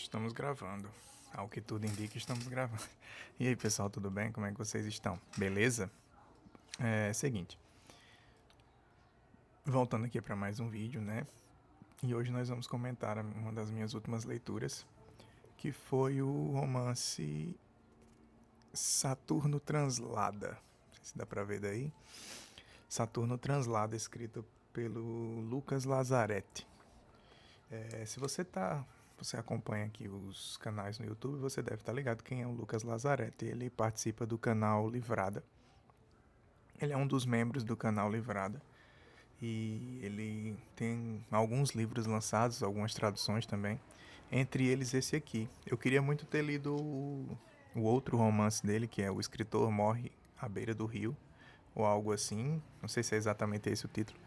Estamos gravando. Ao que tudo indica, estamos gravando. E aí, pessoal, tudo bem? Como é que vocês estão? Beleza? Seguinte. Voltando aqui para mais um vídeo, né? E hoje nós vamos comentar uma das minhas últimas leituras, que foi o romance Saturno Translada. Não sei se dá pra ver daí. Saturno Translada, escrito pelo Lucas Lazzaretti. Se você acompanha aqui os canais no YouTube, você deve estar ligado quem é o Lucas Lazzaretti. Ele participa do canal Livrada. Ele é um dos membros do canal Livrada. E ele tem alguns livros lançados, algumas traduções também. Entre eles esse aqui. Eu queria muito ter lido o outro romance dele, que é O Escritor Morre à Beira do Rio, ou algo assim. Não sei se é exatamente esse o título.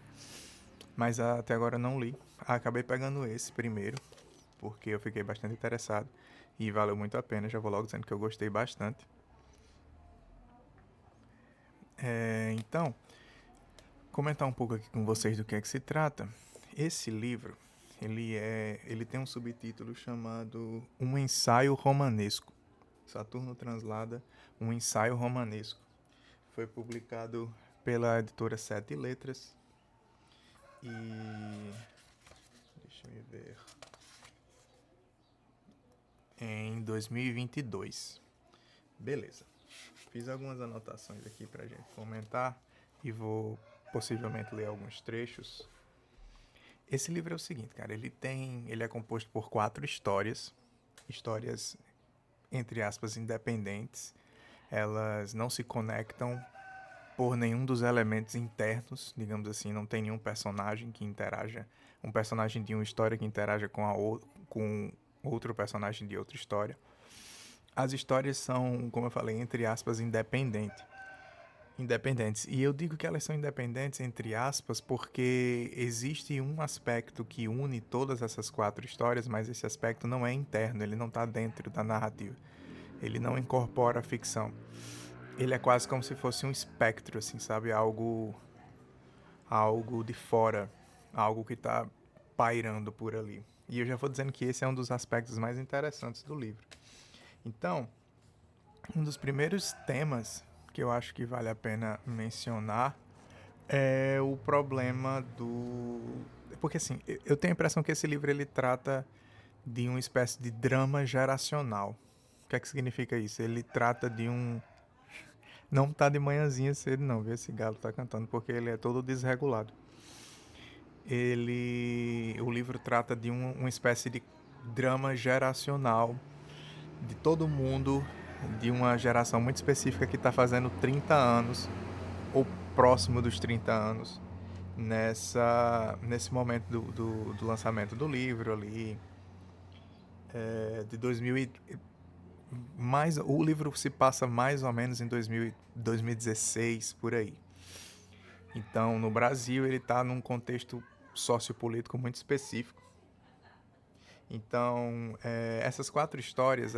Mas até agora eu não li. Acabei pegando esse primeiro, porque eu fiquei bastante interessado. E valeu muito a pena, já vou logo dizendo que eu gostei bastante. Então, comentar um pouco aqui com vocês do que é que se trata. Esse livro, ele tem um subtítulo chamado Um Ensaio Romanesco. Saturno Translada, Um Ensaio Romanesco. Foi publicado pela editora Sete Letras. E deixa eu ver. Em 2022. Beleza. Fiz algumas anotações aqui pra gente comentar e vou possivelmente ler alguns trechos. Esse livro é o seguinte, cara, ele é composto por 4 histórias, entre aspas independentes. Elas não se conectam por nenhum dos elementos internos, digamos assim, não tem nenhum personagem que interaja, um personagem de uma história que interaja com outro personagem de outra história. As histórias são, como eu falei, entre aspas, independentes. E eu digo que elas são independentes, entre aspas, porque existe um aspecto que une todas essas 4 histórias, mas esse aspecto não é interno, ele não está dentro da narrativa. Ele não incorpora a ficção. Ele é quase como se fosse um espectro, assim, sabe? Algo de fora, algo que está pairando por ali. E eu já vou dizendo que esse é um dos aspectos mais interessantes do livro. Então, um dos primeiros temas que eu acho que vale a pena mencionar é o problema do... Porque assim, eu tenho a impressão que esse livro ele trata de uma espécie de drama geracional. O que é que significa isso? Ele trata de um... Não tá de manhãzinha cedo não, viu? Esse galo tá cantando porque ele é todo desregulado. O livro trata de uma espécie de drama geracional de todo mundo, de uma geração muito específica que está fazendo 30 anos, ou próximo dos 30 anos, nesse momento do lançamento do livro ali, de 2000 o livro se passa mais ou menos em 2016, por aí. Então, no Brasil, ele está num contexto sociopolítico muito específico. Então, essas 4 histórias,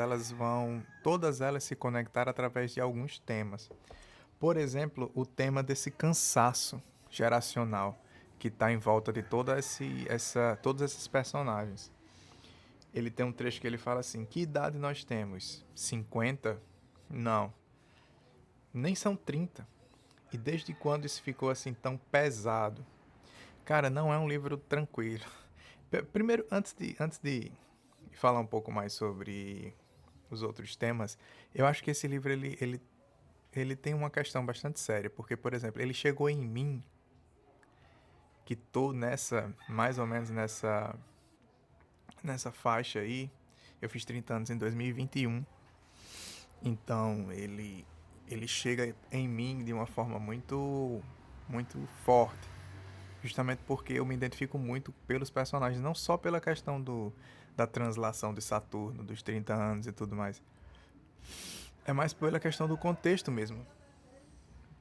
todas elas se conectar através de alguns temas. Por exemplo, o tema desse cansaço geracional que está em volta de todos esses personagens. Ele tem um trecho que ele fala assim: que idade nós temos? 50? Não. Nem são 30. E desde quando isso ficou assim tão pesado? Cara, não é um livro tranquilo. Primeiro, antes de falar um pouco mais sobre os outros temas, eu acho que esse livro ele tem uma questão bastante séria, porque, por exemplo, ele chegou em mim, que tô mais ou menos nessa faixa aí. Eu fiz 30 anos em 2021, então ele chega em mim de uma forma muito forte, justamente porque eu me identifico muito pelos personagens, não só pela questão da translação de Saturno, dos 30 anos e tudo mais. É mais pela questão do contexto mesmo.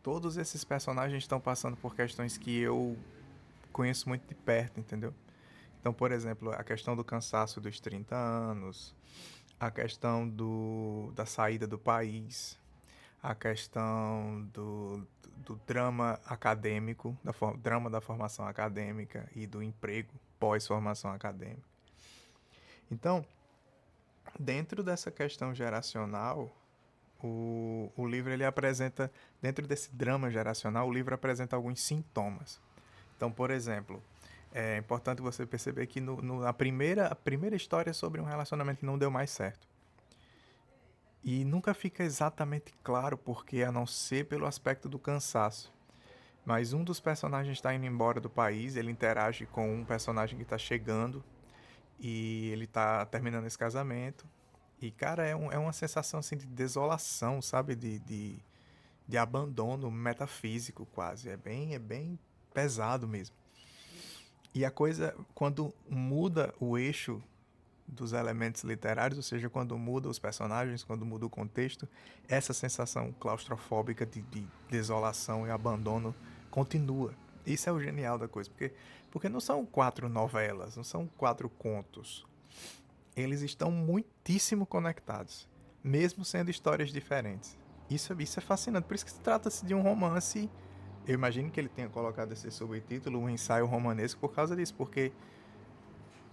Todos esses personagens estão passando por questões que eu conheço muito de perto, entendeu? Então, por exemplo, a questão do cansaço dos 30 anos, a questão da saída do país, a questão do drama acadêmico, drama da formação acadêmica e do emprego pós-formação acadêmica. Então, Dentro dessa questão geracional, o livro ele apresenta, dentro desse drama geracional, o livro apresenta alguns sintomas. Então, por exemplo, é importante você perceber que a primeira história é sobre um relacionamento que não deu mais certo. E nunca fica exatamente claro porque, a não ser pelo aspecto do cansaço. Mas um dos personagens está indo embora do país, ele interage com um personagem que está chegando e ele está terminando esse casamento. E, cara, é uma sensação assim de desolação, sabe? De abandono metafísico quase. É bem pesado mesmo. E a coisa, quando muda o eixo dos elementos literários, ou seja, quando muda os personagens, quando muda o contexto, essa sensação claustrofóbica de desolação e abandono continua. Isso é o genial da coisa, porque não são 4 novelas, não são 4 contos. Eles estão muitíssimo conectados, mesmo sendo histórias diferentes. Isso é fascinante, por isso que se trata-se de um romance. Eu imagino que ele tenha colocado esse subtítulo, um ensaio romanesco, por causa disso, porque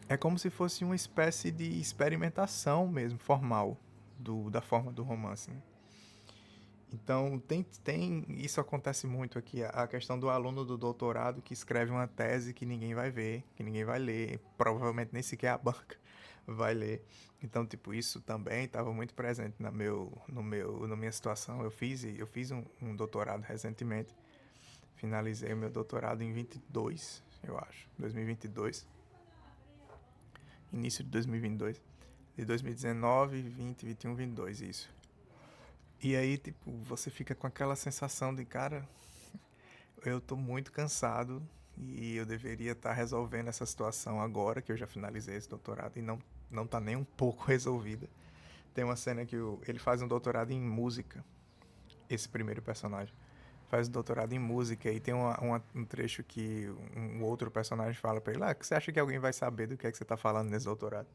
é como se fosse uma espécie de experimentação mesmo, formal, da forma do romance. Né? Então, isso acontece muito aqui, a questão do aluno do doutorado que escreve uma tese que ninguém vai ver, que ninguém vai ler, provavelmente nem sequer a banca vai ler. Então, tipo, isso também estava muito presente na minha situação. Eu fiz um doutorado recentemente, finalizei o meu doutorado em 22, eu acho, 2022, início de 2022, de 2019, 20, 21, 22, isso. E aí, tipo, você fica com aquela sensação de, cara, eu tô muito cansado e eu deveria estar resolvendo essa situação agora que eu já finalizei esse doutorado e não tá nem um pouco resolvida. Tem uma cena que ele faz um doutorado em música, esse primeiro personagem. Faz um doutorado em música e tem um trecho que um outro personagem fala pra ele, que você acha que alguém vai saber do que é que você tá falando nesse doutorado?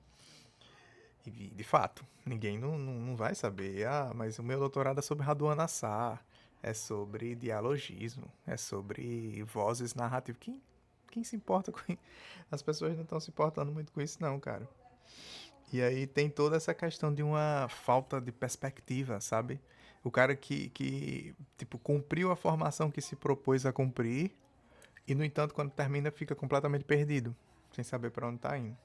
E de fato, ninguém não vai saber. Ah, mas o meu doutorado é sobre Raduan Assar, é sobre dialogismo, é sobre vozes narrativas. Quem se importa com isso? As pessoas não estão se importando muito com isso, não, cara. E aí tem toda essa questão de uma falta de perspectiva, sabe? O cara que tipo, cumpriu a formação que se propôs a cumprir e, no entanto, quando termina, fica completamente perdido, sem saber para onde tá indo.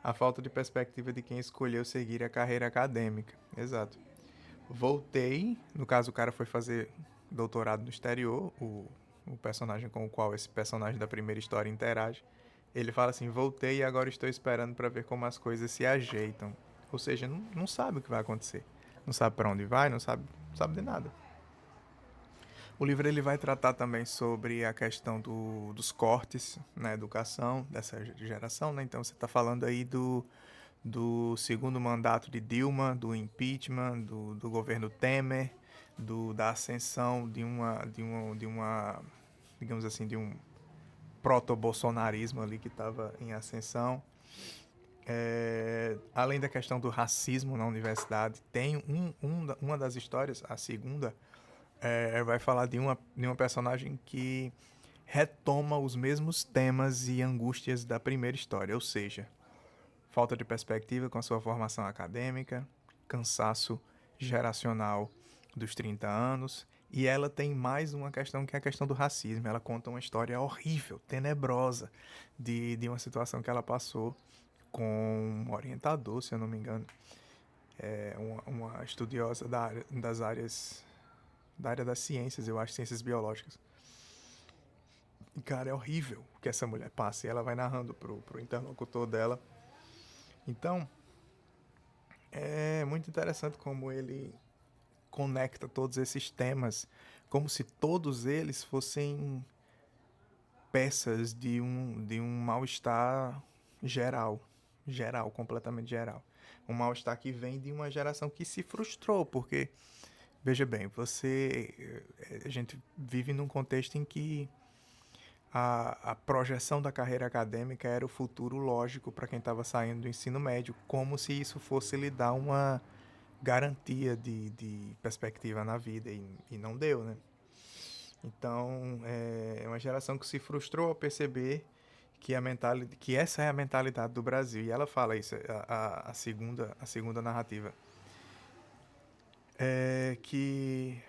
A falta de perspectiva de quem escolheu seguir a carreira acadêmica. Exato. Voltei, no caso o cara foi fazer doutorado no exterior, o personagem com o qual esse personagem da primeira história interage. Ele fala assim: voltei e agora estou esperando para ver como as coisas se ajeitam. Ou seja, não sabe o que vai acontecer. Não sabe para onde vai, não sabe de nada. O livro ele vai tratar também sobre a questão dos cortes na educação dessa geração, né? Então você está falando aí do segundo mandato de Dilma, do impeachment, do governo Temer, da ascensão de uma, digamos assim, de um proto-bolsonarismo ali que estava em ascensão. Além da questão do racismo na universidade, tem uma das histórias, a segunda, vai falar de uma personagem que retoma os mesmos temas e angústias da primeira história, ou seja, falta de perspectiva com a sua formação acadêmica, cansaço geracional dos 30 anos, e ela tem mais uma questão que é a questão do racismo. Ela conta uma história horrível, tenebrosa, de uma situação que ela passou com um orientador, se eu não me engano, uma estudiosa da área das ciências, eu acho, ciências biológicas. E, cara, é horrível o que essa mulher passa, e ela vai narrando pro interlocutor dela. Então, é muito interessante como ele conecta todos esses temas, como se todos eles fossem peças de um mal-estar geral, geral, completamente geral. Um mal-estar que vem de uma geração que se frustrou, porque, veja bem, a gente vive num contexto em que a projeção da carreira acadêmica era o futuro lógico para quem estava saindo do ensino médio, como se isso fosse lhe dar uma garantia de perspectiva na vida, e não deu, né? Então, é uma geração que se frustrou ao perceber que essa é a mentalidade do Brasil. E ela fala isso, a segunda narrativa. É que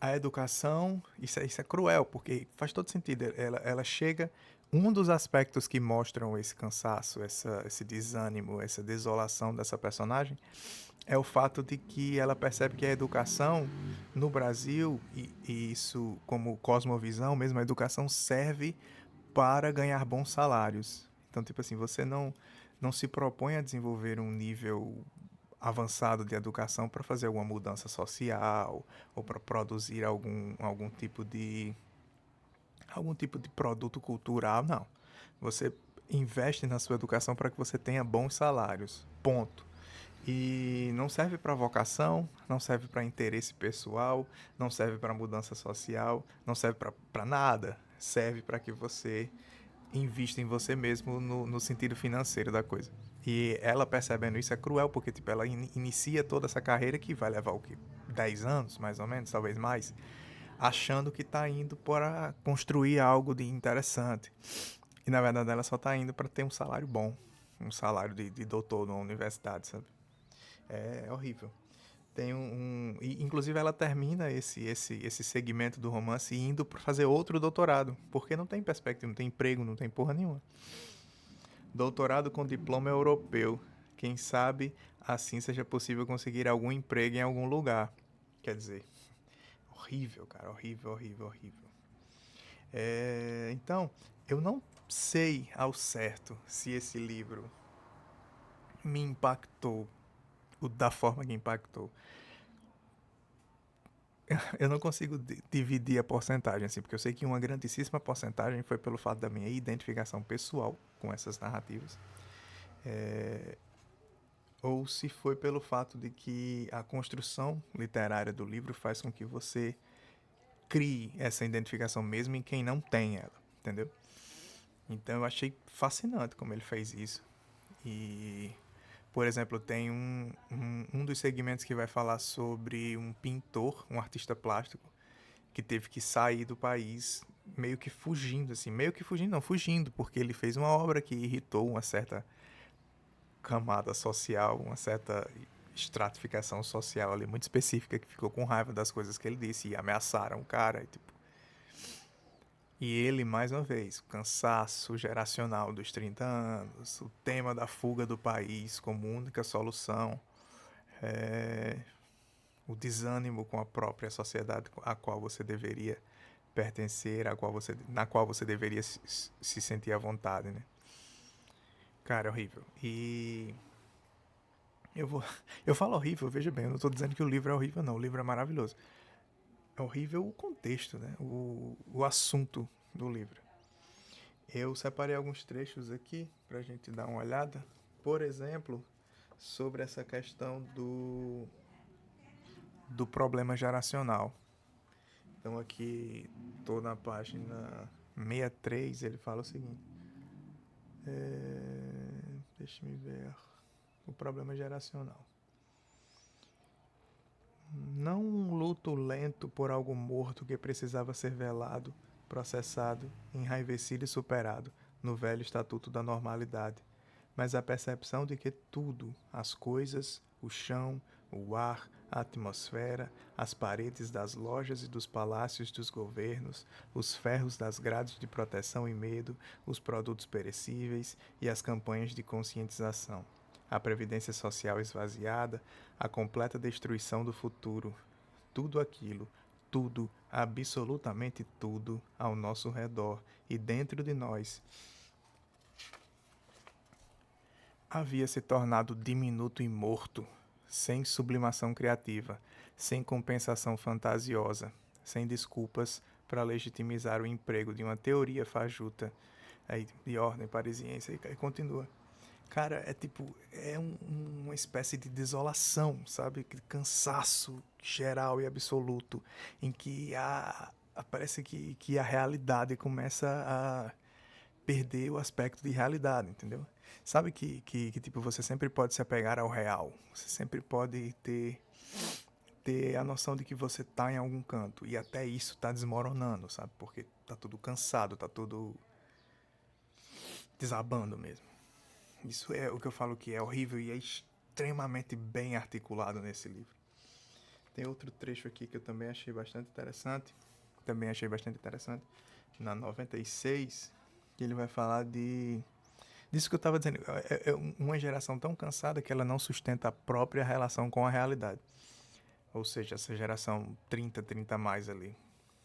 a educação, isso é cruel, porque faz todo sentido. Ela chega. Um dos aspectos que mostram esse cansaço, esse desânimo, essa desolação dessa personagem é o fato de que ela percebe que a educação no Brasil, e isso como cosmovisão mesmo, a educação serve para ganhar bons salários. Então, tipo assim, você não se propõe a desenvolver um nível avançado de educação para fazer alguma mudança social ou para produzir algum tipo de produto cultural, não. Você investe na sua educação para que você tenha bons salários. Ponto. E não serve para vocação, não serve para interesse pessoal, não serve para mudança social, não serve para nada. Serve para que você invista em você mesmo no sentido financeiro da coisa. E ela percebendo isso é cruel, porque tipo, ela inicia toda essa carreira que vai levar o quê? 10 anos, mais ou menos, talvez mais, achando que está indo para construir algo de interessante. E na verdade ela só está indo para ter um salário bom, um salário de doutor numa universidade, sabe? É horrível. Tem inclusive ela termina esse segmento do romance indo para fazer outro doutorado, porque não tem perspectiva, não tem emprego, não tem porra nenhuma. Doutorado com diploma europeu. Quem sabe assim seja possível conseguir algum emprego em algum lugar. Quer dizer, horrível, cara, horrível, horrível, horrível. Então, eu não sei ao certo se esse livro me impactou da forma que impactou. Eu não consigo dividir a porcentagem, assim, porque eu sei que uma grandíssima porcentagem foi pelo fato da minha identificação pessoal com essas narrativas. Ou se foi pelo fato de que a construção literária do livro faz com que você crie essa identificação mesmo em quem não tem ela, entendeu? Então eu achei fascinante como ele fez isso. E, por exemplo, tem um dos segmentos que vai falar sobre um pintor, um artista plástico, que teve que sair do país meio que fugindo, assim, meio que fugindo, não, fugindo, porque ele fez uma obra que irritou uma certa camada social, uma certa estratificação social ali muito específica, que ficou com raiva das coisas que ele disse e ameaçaram o cara e tipo. E ele, mais uma vez, o cansaço geracional dos 30 anos, o tema da fuga do país como única solução, é, o desânimo com a própria sociedade a qual você deveria pertencer, na qual você deveria se sentir à vontade, né? Cara, é horrível. E eu vou. Eu falo horrível, veja bem, eu não tô dizendo que o livro é horrível, não. O livro é maravilhoso. É horrível o contexto, né? O assunto do livro. Eu separei alguns trechos aqui pra gente dar uma olhada. Por exemplo, sobre essa questão do problema geracional. Então aqui tô na página 63, ele fala o seguinte. Deixa-me ver. O problema geracional. Não um luto lento por algo morto que precisava ser velado, processado, enraivecido e superado no velho estatuto da normalidade, mas a percepção de que tudo, as coisas, o chão, o ar, a atmosfera, as paredes das lojas e dos palácios dos governos, os ferros das grades de proteção e medo, os produtos perecíveis e as campanhas de conscientização, a previdência social esvaziada, a completa destruição do futuro, tudo aquilo, tudo, absolutamente tudo ao nosso redor e dentro de nós havia se tornado diminuto e morto, sem sublimação criativa, sem compensação fantasiosa, sem desculpas para legitimizar o emprego de uma teoria fajuta aí, de ordem parisiense, e continua. Cara, é tipo, uma espécie de desolação, sabe? Cansaço geral e absoluto, em que parece que a realidade começa a perder o aspecto de realidade, entendeu? Sabe que tipo, você sempre pode se apegar ao real, você sempre pode ter a noção de que você tá em algum canto, e até isso tá desmoronando, sabe? Porque tá tudo cansado, tá tudo desabando mesmo. Isso é o que eu falo que é horrível e é extremamente bem articulado nesse livro. Tem outro trecho aqui que eu também achei bastante interessante. Na 96, que ele vai falar disso que eu estava dizendo. É uma geração tão cansada que ela não sustenta a própria relação com a realidade. Ou seja, essa geração 30 mais ali.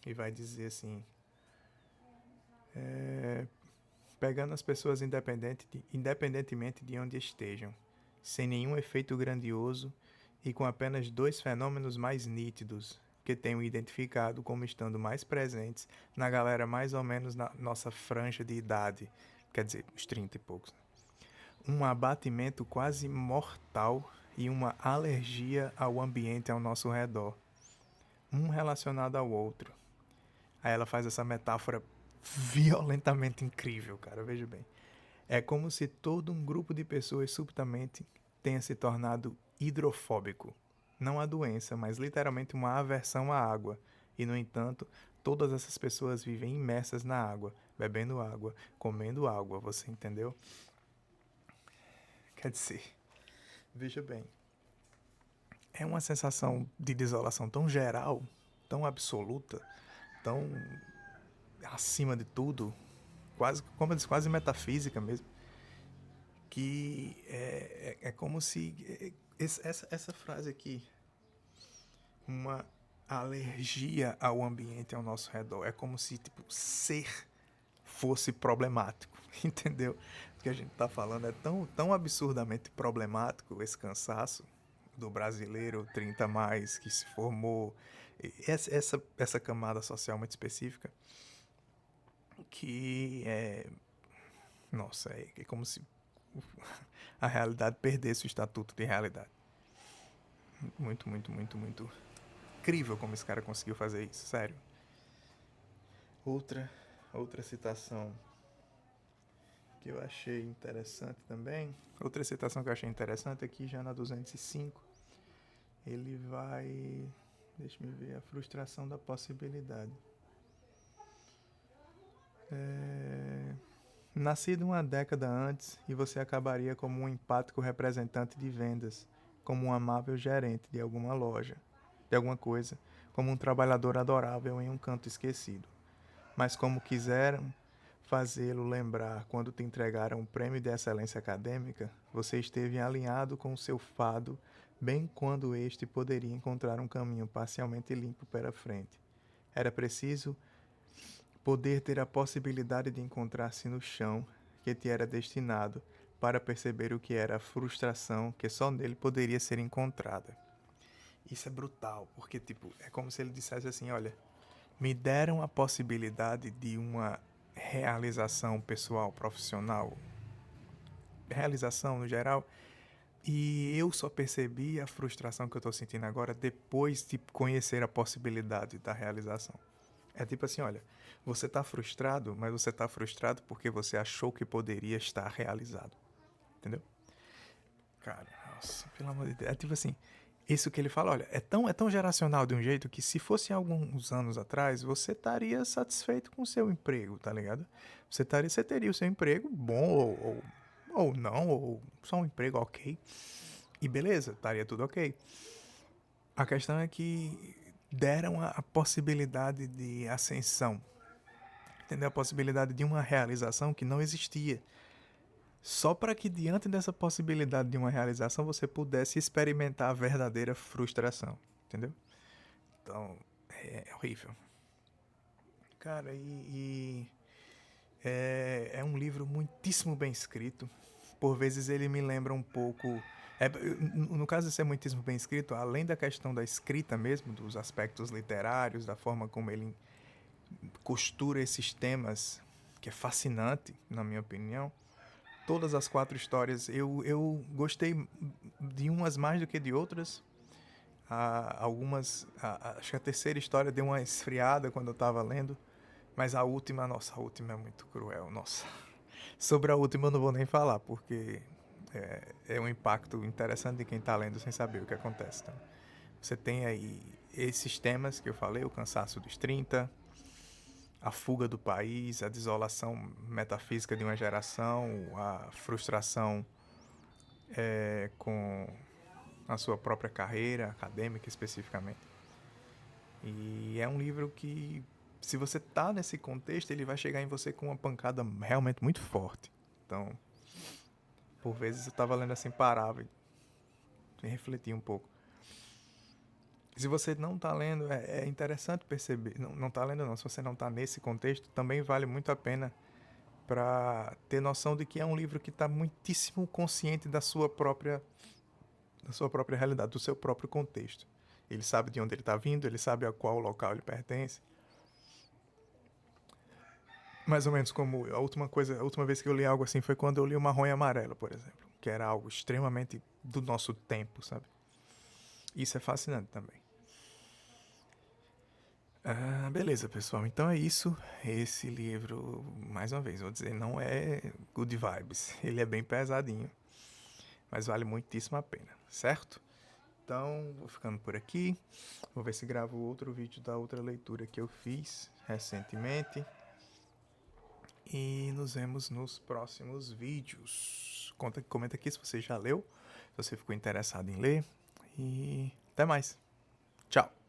E vai dizer assim... pegando as pessoas independentemente de onde estejam, sem nenhum efeito grandioso e com apenas dois fenômenos mais nítidos que tenho identificado como estando mais presentes na galera mais ou menos na nossa franja de idade, quer dizer, uns 30 e poucos. Um abatimento quase mortal e uma alergia ao ambiente ao nosso redor, um relacionado ao outro. Aí ela faz essa metáfora violentamente incrível, cara, veja bem. É como se todo um grupo de pessoas subitamente tenha se tornado hidrofóbico. Não a doença, mas literalmente uma aversão à água. E, no entanto, todas essas pessoas vivem imersas na água, bebendo água, comendo água, você entendeu? Quer dizer, veja bem, é uma sensação de desolação tão geral, tão absoluta, tão acima de tudo, quase, como eu disse, quase metafísica mesmo, que é como se essa frase aqui, uma alergia ao ambiente ao nosso redor, é como se tipo ser fosse problemático, entendeu? O que a gente está falando é tão absurdamente problemático, esse cansaço do brasileiro 30 mais que se formou, essa camada social muito específica, que nossa, é como se a realidade perdesse o estatuto de realidade. Muito incrível como esse cara conseguiu fazer isso, sério. Outra citação que eu achei interessante também. Outra citação que eu achei interessante aqui, já na 205. Ele vai... Deixa eu ver. A frustração da possibilidade. Nascido uma década antes, e você acabaria como um empático representante de vendas, como um amável gerente de alguma loja, de alguma coisa, como um trabalhador adorável em um canto esquecido. Mas como quiseram fazê-lo lembrar quando te entregaram o prêmio de excelência acadêmica, você esteve alinhado com o seu fado, bem quando este poderia encontrar um caminho parcialmente limpo para frente. Era preciso poder ter a possibilidade de encontrar-se no chão que te era destinado para perceber o que era a frustração que só nele poderia ser encontrada. Isso é brutal, porque tipo, é como se ele dissesse assim, olha, me deram a possibilidade de uma realização pessoal, profissional, realização no geral, e eu só percebi a frustração que eu tô sentindo agora depois de conhecer a possibilidade da realização. É tipo assim, olha, você tá frustrado, mas você tá frustrado porque você achou que poderia estar realizado. Entendeu? Cara, nossa, pelo amor de Deus. É tipo assim, isso que ele fala, olha, é tão geracional de um jeito que se fosse alguns anos atrás, você estaria satisfeito com o seu emprego, tá ligado? Você teria o seu emprego bom ou não, ou só um emprego ok. E beleza, estaria tudo ok. A questão é que deram a possibilidade de ascensão, entendeu? A possibilidade de uma realização que não existia. Só para que diante dessa possibilidade de uma realização você pudesse experimentar a verdadeira frustração, entendeu? Então, é horrível. Cara, é um livro muitíssimo bem escrito. Por vezes ele me lembra um pouco... no caso de ser muitíssimo bem escrito, além da questão da escrita mesmo, dos aspectos literários, da forma como ele costura esses temas, que é fascinante, na minha opinião, todas as 4 histórias eu gostei de umas mais do que de outras. Algumas, acho que a terceira história deu uma esfriada quando eu tava lendo, mas a última, nossa, a última é muito cruel, nossa. Sobre a última eu não vou nem falar, porque é um impacto interessante de quem tá lendo sem saber o que acontece. Então, você tem aí esses temas que eu falei, o cansaço dos 30, a fuga do país, a desolação metafísica de uma geração, a frustração com a sua própria carreira acadêmica especificamente. E é um livro que, se você tá nesse contexto, ele vai chegar em você com uma pancada realmente muito forte. Então, por vezes eu tava lendo assim, parava e refletia um pouco. Se você não tá lendo, é interessante perceber. Não tá lendo não, se você não tá nesse contexto, também vale muito a pena para ter noção de que é um livro que está muitíssimo consciente da sua própria realidade, do seu próprio contexto. Ele sabe de onde ele está vindo, ele sabe a qual local ele pertence. Mais ou menos como a última vez que eu li algo assim foi quando eu li o Marrom e Amarelo, por exemplo, que era algo extremamente do nosso tempo, sabe? Isso é fascinante também. Beleza, pessoal. Então é isso. Esse livro, mais uma vez, vou dizer, não é good vibes. Ele é bem pesadinho, mas vale muitíssimo a pena, certo? Então, vou ficando por aqui. Vou ver se gravo outro vídeo da outra leitura que eu fiz recentemente. E nos vemos nos próximos vídeos. Comenta aqui se você já leu, se você ficou interessado em ler. E até mais. Tchau!